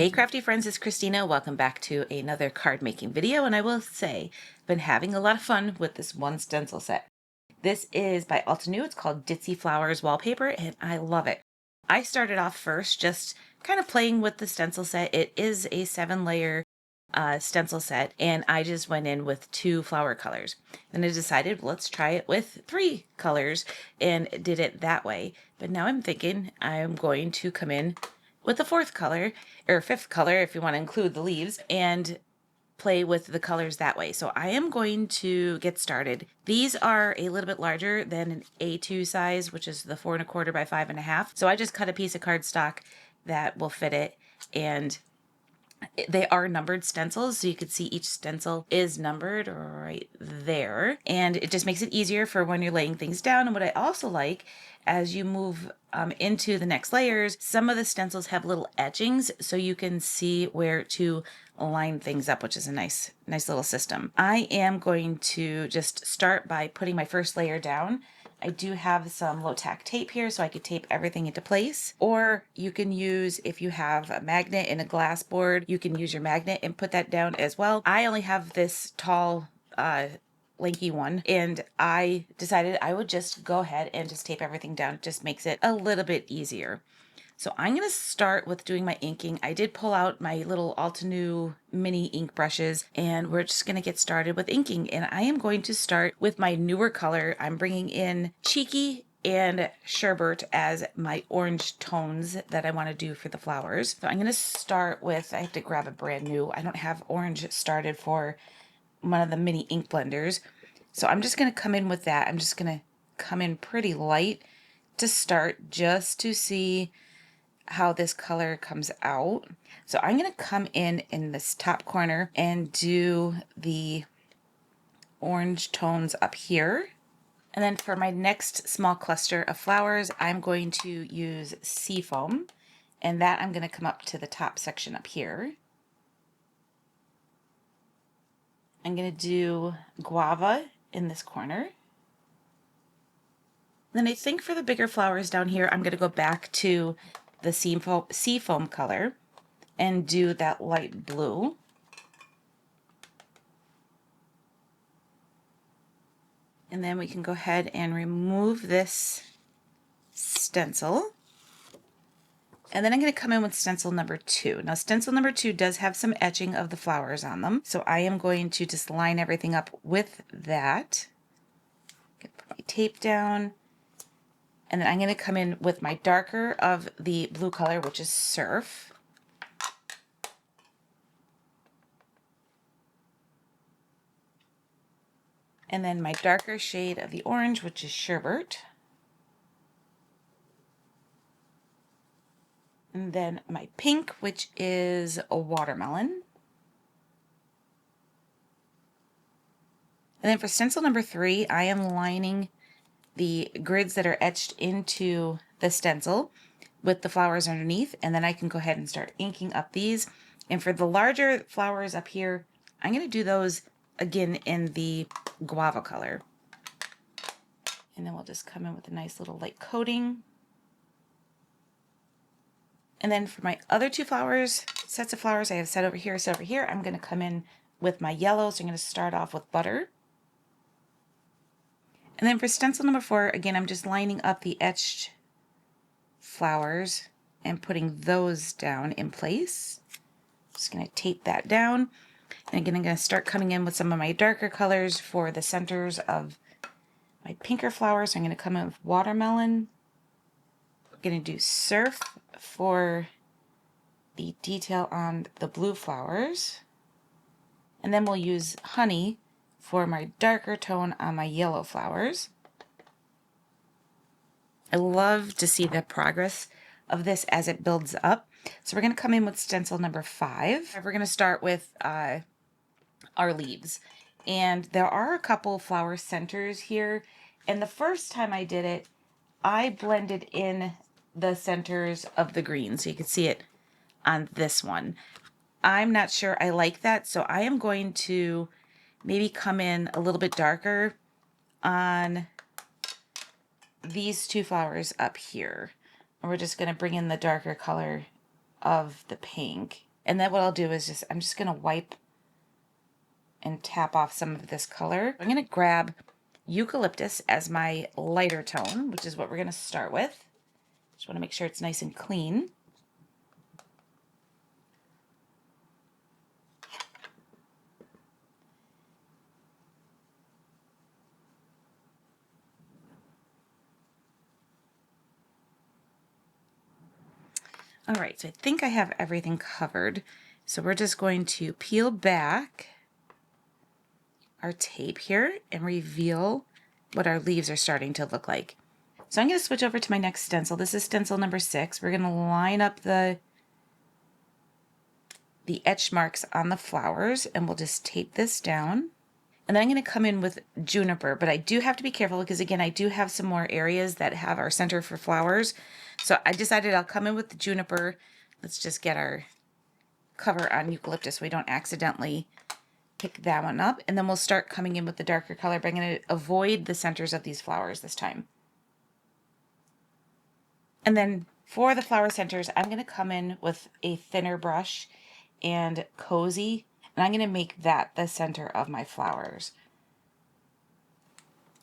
Hey crafty friends, it's Christina. Welcome back to another card making video, and I will say I've been having a lot of fun with this one stencil set. This is by Altenew. It's called Dies-Waffle wallpaper, and I love it. I started off first just kind of playing with the stencil set. It is a 7-layer stencil set, and I just went in with 2 flower colors. Then I decided let's try it with 3 colors and did it that way. But now I'm thinking I'm going to come in with the 4th color, or 5th color if you want to include the leaves, and play with the colors that way. So I am going to get started. These are a little bit larger than an A2 size, which is the 4 1/4 by 5 1/2. So I just cut a piece of cardstock that will fit it, and they are numbered stencils, so you can see each stencil is numbered right there, and it just makes it easier for when you're laying things down. And what I also like, as you move into the next layers, some of the stencils have little etchings so you can see where to line things up, which is a nice little system. I am going to just start by putting my first layer down. I do have some low tack tape here so I could tape everything into place, or you can use, if you have a magnet and a glass board, you can use your magnet and put that down as well. I only have this tall lanky one, and I decided I would just go ahead and just tape everything down. It just makes it a little bit easier. So I'm going to start with doing my inking. I did pull out my little Altenew mini ink brushes, and we're just going to get started with inking. And I am going to start with my newer color. I'm bringing in Cheeky and Sherbet as my orange tones that I want to do for the flowers. So I'm going to start with, I have to grab a brand new, I don't have orange started for one of the mini ink blenders. So I'm just going to come in with that. I'm just going to come in pretty light to start, just to see how this color comes out. So I'm going to come in this top corner and do the orange tones up here. And then for my next small cluster of flowers, I'm going to use Seafoam, and that I'm going to come up to the top section up here. I'm going to do Guava in this corner. Then I think for the bigger flowers down here, I'm going to go back to the Seafoam color and do that light blue. And then we can go ahead and remove this stencil. And then I'm going to come in with stencil number 2. Now stencil number 2 does have some etching of the flowers on them, so I am going to just line everything up with that. Put my tape down. And then I'm going to come in with my darker of the blue color, which is Surf. And then my darker shade of the orange, which is Sherbet. And then my pink, which is a Watermelon. And then for stencil number 3, I am lining the grids that are etched into the stencil with the flowers underneath, and then I can go ahead and start inking up these. And for the larger flowers up here, I'm going to do those again in the Guava color. And then we'll just come in with a nice little light coating. And then for my other 2 flowers, sets of flowers I have set over here, I'm going to come in with my yellow. So I'm going to start off with Butter. And then for stencil number 4, again, I'm just lining up the etched flowers and putting those down in place. Just going to tape that down. And again, I'm going to start coming in with some of my darker colors for the centers of my pinker flowers. So I'm going to come in with Watermelon. I'm going to do Surf for the detail on the blue flowers. And then we'll use Honey for my darker tone on my yellow flowers. I love to see the progress of this as it builds up. So we're going to come in with stencil number 5. We're going to start with our leaves. And there are a couple flower centers here. And the first time I did it, I blended in the centers of the green. So you can see it on this one. I'm not sure I like that. So I am going to maybe come in a little bit darker on these 2 flowers up here. And we're just going to bring in the darker color of the pink. And then what I'll do is I'm just going to wipe and tap off some of this color. I'm going to grab Eucalyptus as my lighter tone, which is what we're going to start with. Just want to make sure it's nice and clean. All right, so I think I have everything covered. So we're just going to peel back our tape here and reveal what our leaves are starting to look like. So I'm going to switch over to my next stencil. This is stencil number 6. We're going to line up the etch marks on the flowers, and we'll just tape this down. And then I'm going to come in with juniper, but I do have to be careful because, again, I do have some more areas that have our center for flowers. So I decided I'll come in with the juniper. Let's just get our cover on eucalyptus so we don't accidentally pick that one up. And then we'll start coming in with the darker color, but I'm going to avoid the centers of these flowers this time. And then for the flower centers, I'm going to come in with a thinner brush and Cozy, and I'm going to make that the center of my flowers.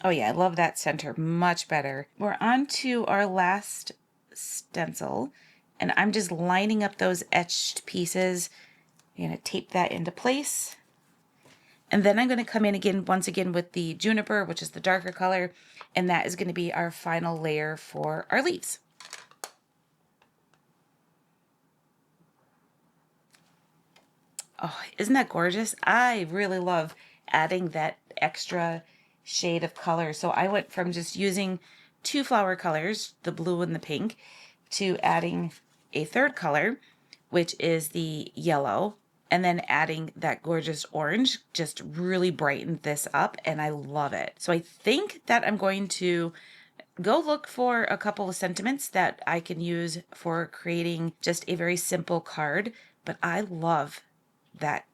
Oh yeah, I love that center much better. We're on to our last stencil, and I'm just lining up those etched pieces. I'm going to tape that into place. And then I'm going to come in again, once again, with the juniper, which is the darker color, and that is going to be our final layer for our leaves. Oh, isn't that gorgeous? I really love adding that extra shade of color. So I went from just using 2 flower colors, the blue and the pink, to adding a third color, which is the yellow, and then adding that gorgeous orange just really brightened this up, and I love it. So I think that I'm going to go look for a couple of sentiments that I can use for creating just a very simple card, but I love that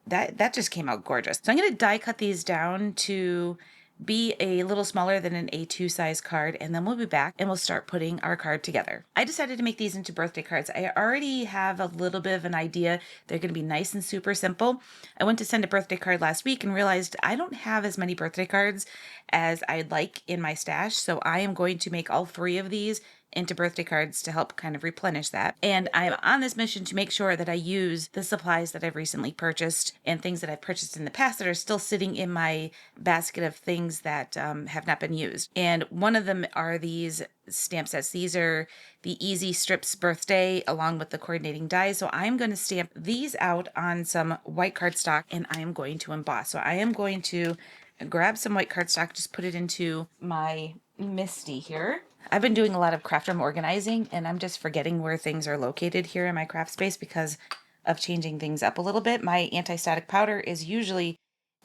just came out gorgeous. So I'm going to die cut these down to be a little smaller than an A2 size card, and then we'll be back and we'll start putting our card together. I decided to make these into birthday cards. I already have a little bit of an idea. They're going to be nice and super simple. I went to send a birthday card last week and realized I don't have as many birthday cards as I'd like in my stash, so I am going to make all 3 of these into birthday cards to help kind of replenish that. And I'm on this mission to make sure that I use the supplies that I've recently purchased and things that I've purchased in the past that are still sitting in my basket of things that have not been used. And one of them are these stamp sets. These are the Easy Strips Birthday along with the coordinating dies. So I'm going to stamp these out on some white cardstock and I am going to emboss. So I am going to grab some white cardstock, just put it into my MISTI here. I've been doing a lot of craft room organizing and I'm just forgetting where things are located here in my craft space because of changing things up a little bit. My anti-static powder is usually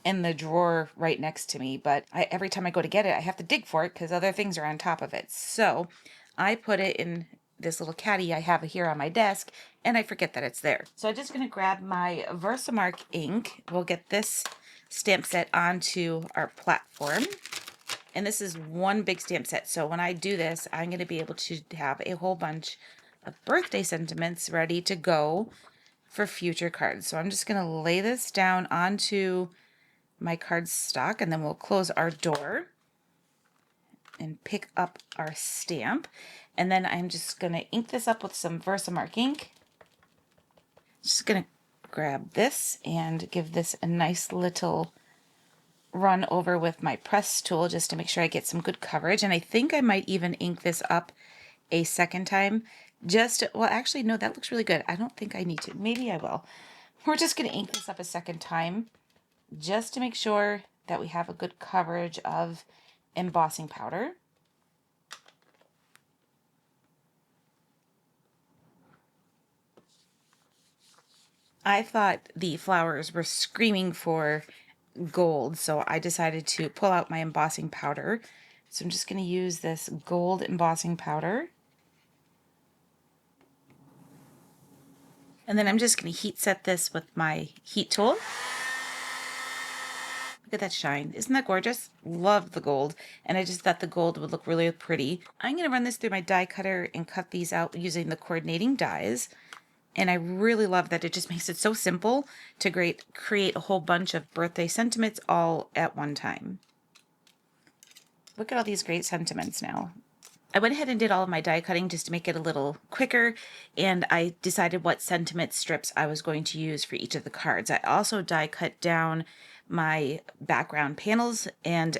in the drawer right next to me, but every time I go to get it, I have to dig for it because other things are on top of it. So I put it in this little caddy I have here on my desk and I forget that it's there. So I'm just going to grab my Versamark ink. We'll get this stamp set onto our platform. And this is one big stamp set. So when I do this, I'm going to be able to have a whole bunch of birthday sentiments ready to go for future cards. So I'm just going to lay this down onto my cardstock and then we'll close our door and pick up our stamp. And then I'm just going to ink this up with some Versamark ink. Just going to grab this and give this a nice little run over with my press tool just to make sure I get some good coverage. And I think I might even ink this up a second time. Well, actually, no, that looks really good. I don't think I need to. Maybe I will. We're just going to ink this up a second time just to make sure that we have a good coverage of embossing powder. I thought the flowers were screaming for gold, so I decided to pull out my embossing powder. So I'm just going to use this gold embossing powder. And then I'm just going to heat set this with my heat tool. Look at that shine. Isn't that gorgeous? Love the gold. And I just thought the gold would look really pretty. I'm going to run this through my die cutter and cut these out using the coordinating dies. And I really love that it just makes it so simple to create a whole bunch of birthday sentiments all at one time. Look at all these great sentiments now. I went ahead and did all of my die cutting just to make it a little quicker, and I decided what sentiment strips I was going to use for each of the cards. I also die cut down my background panels, and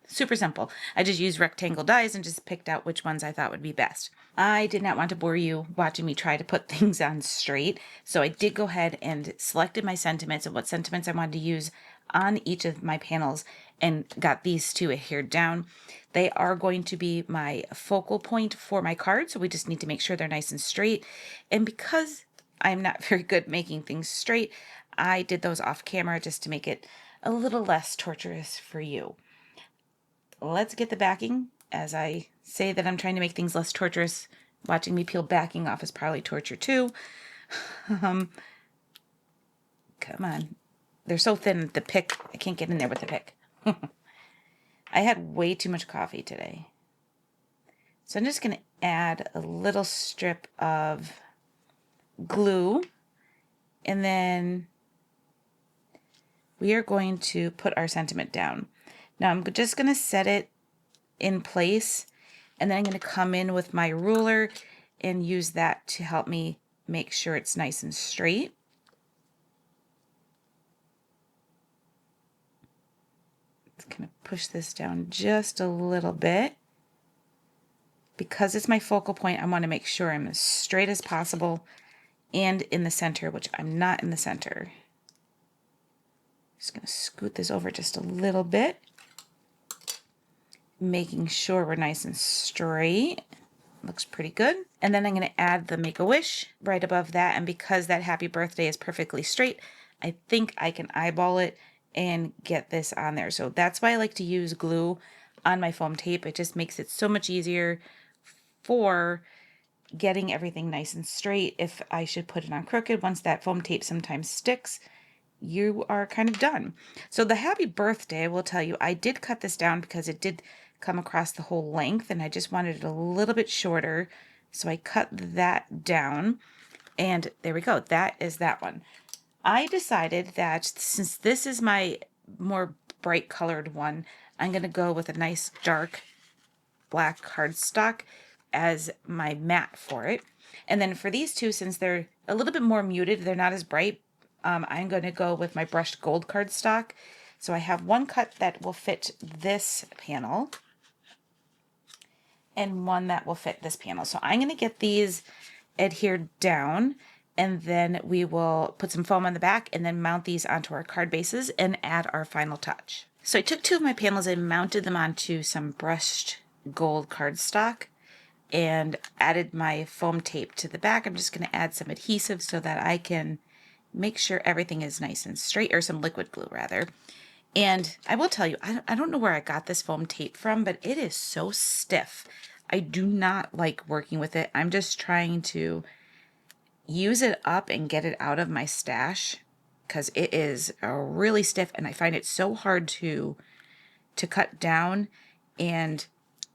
super simple. I just used rectangle dies and just picked out which ones I thought would be best. I did not want to bore you watching me try to put things on straight, so I did go ahead and selected my sentiments and what sentiments I wanted to use on each of my panels and got these two adhered down. They are going to be my focal point for my cards, so we just need to make sure they're nice and straight. And because I'm not very good making things straight, I did those off camera just to make it a little less torturous for you. Let's get the backing. As I say that I'm trying to make things less torturous, watching me peel backing off is probably torture too. Come on. They're so thin, the pick, I can't get in there with the pick. I had way too much coffee today. So I'm just going to add a little strip of glue, and then we are going to put our sentiment down. Now I'm just going to set it in place, and then I'm going to come in with my ruler and use that to help me make sure it's nice and straight. Just going to push this down just a little bit. Because it's my focal point, I want to make sure I'm as straight as possible and in the center, which I'm not in the center. Just going to scoot this over just a little bit, making sure we're nice and straight. Looks pretty good. And then I'm going to add the Make-A-Wish right above that. And because that happy birthday is perfectly straight, I think I can eyeball it and get this on there. So that's why I like to use glue on my foam tape. It just makes it so much easier for getting everything nice and straight. If I should put it on crooked, once that foam tape sometimes sticks, you are kind of done. So the happy birthday, I will tell you, I did cut this down because it did come across the whole length and I just wanted it a little bit shorter. So I cut that down and there we go. That is that one. I decided that since this is my more bright colored one, I'm going to go with a nice dark black cardstock as my matte for it. And then for these two, since they're a little bit more muted, they're not as bright, I'm going to go with my brushed gold cardstock. So I have one cut that will fit this panel and one that will fit this panel. So I'm going to get these adhered down, and then we will put some foam on the back and then mount these onto our card bases and add our final touch. So I took two of my panels and mounted them onto some brushed gold cardstock and added my foam tape to the back. I'm just going to add some adhesive so that I can make sure everything is nice and straight, or some liquid glue rather. And I will tell you, I don't know where I got this foam tape from, but it is so stiff. I do not like working with it. I'm just trying to use it up and get it out of my stash because it is really stiff and I find it so hard to cut down and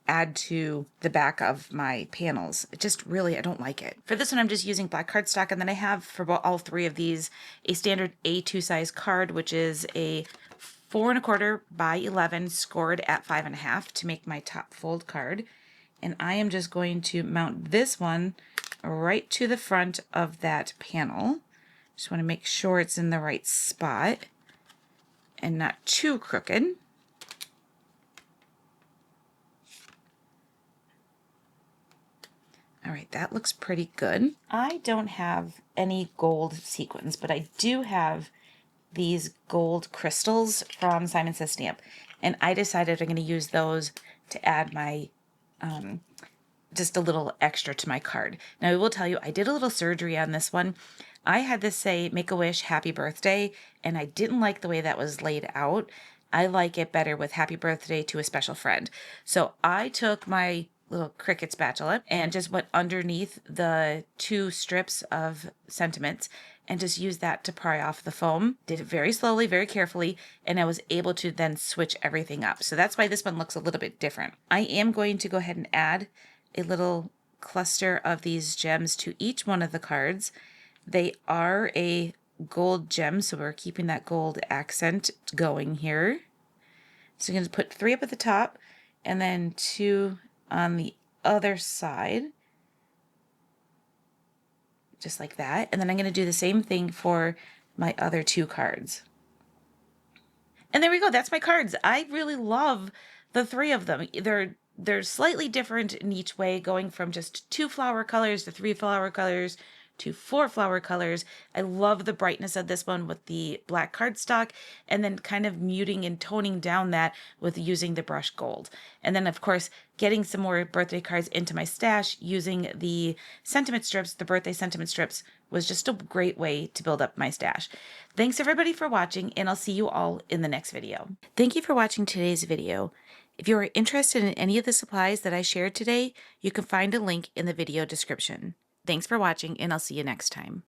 add to the back of my panels. It just really, I don't like it. For this one, I'm just using black cardstock, and then I have for all three of these a standard A2 size card, which is a 4 1/4 by 11 scored at 5.5 to make my top fold card. And I am just going to mount this one right to the front of that panel. Just want to make sure it's in the right spot and not too crooked. All right, that looks pretty good. I don't have any gold sequins, but I do have these gold crystals from Simon Says Stamp. And I decided I'm going to use those to add my, just a little extra to my card. Now, I will tell you, I did a little surgery on this one. I had this say, Make-A-Wish, Happy Birthday, and I didn't like the way that was laid out. I like it better with Happy Birthday to a Special Friend. So I took my little Cricut spatula and just went underneath the two strips of sentiments and just used that to pry off the foam. Did it very slowly, very carefully, and I was able to then switch everything up. So that's why this one looks a little bit different. I am going to go ahead and add a little cluster of these gems to each one of the cards. They are a gold gem, so we're keeping that gold accent going here. So I'm going to put 3 up at the top and then 2 on the other side, just like that. And then I'm going to do the same thing for my other 2 cards. And there we go. That's my cards. I really love the 3 of them. They're slightly different in each way, going from just 2 flower colors to 3 flower colors to 4 flower colors. I love the brightness of this one with the black cardstock, and then kind of muting and toning down that with using the brush gold. And then, of course, getting some more birthday cards into my stash using the sentiment strips, the birthday sentiment strips, was just a great way to build up my stash. Thanks everybody for watching, and I'll see you all in the next video. Thank you for watching today's video. If you are interested in any of the supplies that I shared today, you can find a link in the video description. Thanks for watching, and I'll see you next time.